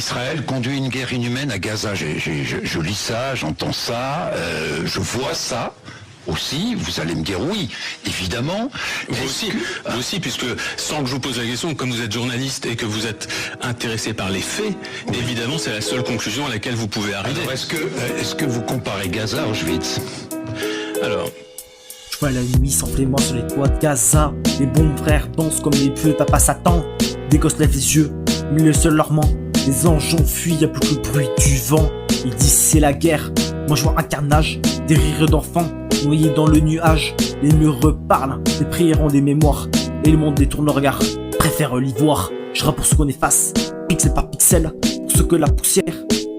Israël conduit une guerre inhumaine à Gaza. Je lis ça, j'entends ça, je vois ça. Aussi, vous allez me dire oui, évidemment. Vous aussi, puisque sans que je vous pose la question, comme vous êtes journaliste et que vous êtes intéressé par les faits, oui. Évidemment, c'est la seule conclusion à laquelle vous pouvez arriver. Alors, est-ce que vous comparez Gaza à Auschwitz? Alors... Je vois la nuit s'enfler-moi sur les toits de Gaza. Les bons frères dansent comme les vieux papa Satan. Des gosses lèvent les yeux, mais le seul leur ment. Les anges ont fui, y'a plus que le bruit du vent. Ils disent c'est la guerre, moi je vois un carnage. Des rires d'enfants noyés dans le nuage. Les murs reparlent, les prières ont des mémoires. Et le monde détourne le regard, préfère l'ivoire. Je rappe pour ce qu'on efface, pixel par pixel. Pour ce que la poussière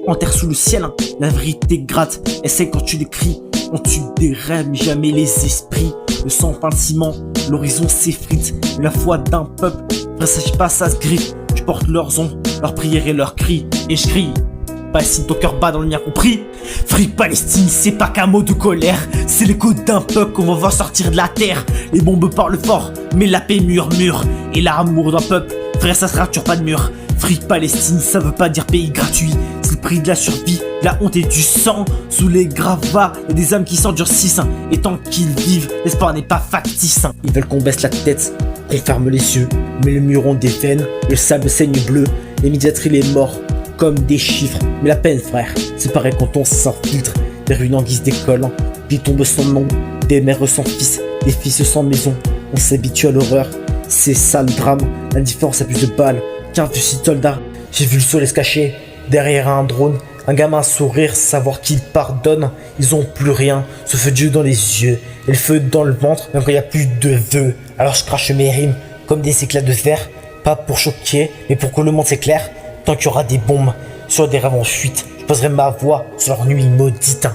enterre sous le ciel. La vérité gratte, essaie quand tu l'écris. On tue des rêves mais jamais les esprits. Le sang peint le ciment, l'horizon s'effrite. Mais la foi d'un peuple, vrai sache pas ça se griffe. Je porte leurs ondes, leurs prières et leurs cris. Et je crie, Palestine ton cœur bat dans le mien compris. Free Palestine c'est pas qu'un mot de colère. C'est l'écho d'un peuple qu'on va voir sortir de la terre. Les bombes parlent fort, mais la paix murmure. Et l'amour d'un peuple, frère ça se rature pas de mur. Free Palestine ça veut pas dire pays gratuit. C'est le prix de la survie, la honte et du sang. Sous les gravats, y'a des âmes qui s'endurcissent. Et tant qu'ils vivent, l'espoir n'est pas factice. Ils veulent qu'on baisse la tête, qu'on ferme les yeux. Mais le mur ont des veines, le sable saigne bleu. Les médiatrices les morts, comme des chiffres. Mais la peine frère, c'est pareil quand on s'infiltre. Des ruines en guise d'école, puis tombent sans nom. Des mères sans fils, des fils sans maison. On s'habitue à l'horreur, c'est ça le drame. L'indifférence a plus de balles qu'un fusil de soldat. J'ai vu le soleil se cacher derrière un drone. Un gamin sourire, savoir qu'il pardonne. Ils ont plus rien, ce feu de Dieu dans les yeux et le feu dans le ventre, même quand y a plus de vœux. Alors je crache mes rimes comme des éclats de verre. Pas pour choquer, mais pour que le monde s'éclaire. Tant qu'il y aura des bombes sur des rêves en fuite, je poserai ma voix sur leur nuit maudite.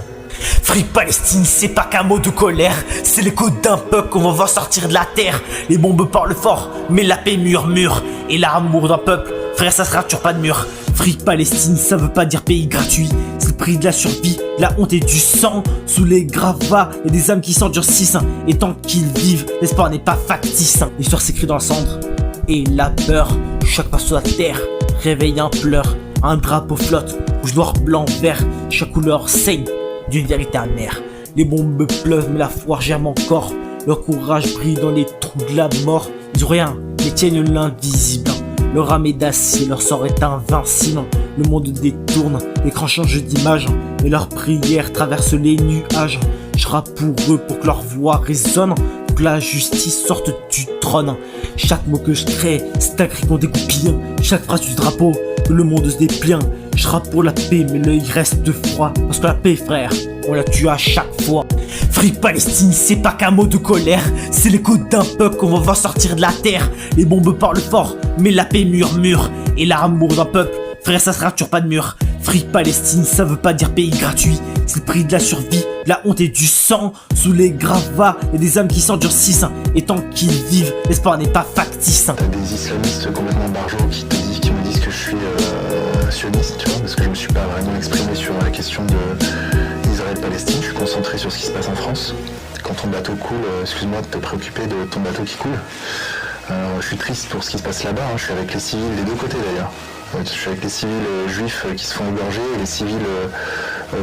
Free Palestine, c'est pas qu'un mot de colère. C'est l'écho d'un peuple qu'on va voir sortir de la terre. Les bombes parlent fort, mais la paix murmure. Et l'amour d'un peuple, frère ça se rature pas de mur. Free Palestine, ça veut pas dire pays gratuit. C'est le prix de la survie, la honte et du sang. Sous les gravats, y'a des âmes qui s'endurcissent. Et tant qu'ils vivent, l'espoir n'est pas factice. L'histoire s'écrit dans la cendre et la peur. Chaque pas sur la terre réveille un pleur. Un drapeau flotte, rouge, noir, blanc, vert. Chaque couleur saigne d'une vérité amère. Les bombes pleuvent mais la foi germe encore. Leur courage brille dans les trous de la mort. Ils ont rien, mais tiennent l'invisible. Leur âme est d'acier, leur sort est invincible. Le monde détourne, l'écran change d'image. Et leurs prières traversent les nuages. Je rappe pour eux pour que leur voix résonne. Pour que la justice sorte du trône. Chaque mot que je crée, c'est un cri qu'on dégoupille. Chaque phrase du drapeau, que le monde se déplie. Je rappe pour la paix, mais l'œil reste de froid. Parce que la paix, frère, on la tue à chaque fois. Free Palestine, c'est pas qu'un mot de colère. C'est l'écho d'un peuple qu'on va voir sortir de la terre. Les bombes parlent fort, mais la paix murmure. Et l'amour d'un peuple, frère, ça se rature pas de mur. Free Palestine, ça veut pas dire pays gratuit. C'est le prix de la survie, de la honte et du sang. Sous les gravats, y'a des âmes qui s'endurcissent. Et tant qu'ils vivent, l'espoir n'est pas factice. T'as des islamistes complètement barjots qui me disent que je suis sioniste, tu vois, parce que je me suis pas vraiment exprimé sur la question d'Israël-Palestine. Je suis concentré sur ce qui se passe en France. Quand ton bateau coule, excuse-moi de te préoccuper de ton bateau qui coule. Alors, je suis triste pour ce qui se passe là-bas, hein. Je suis avec les civils des deux côtés d'ailleurs. Je suis avec les civils juifs qui se font égorger et les civils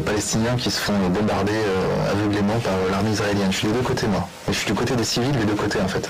palestiniens qui se font bombarder aveuglément par l'armée israélienne. Je suis des deux côtés moi. Et je suis du côté des civils des deux côtés en fait.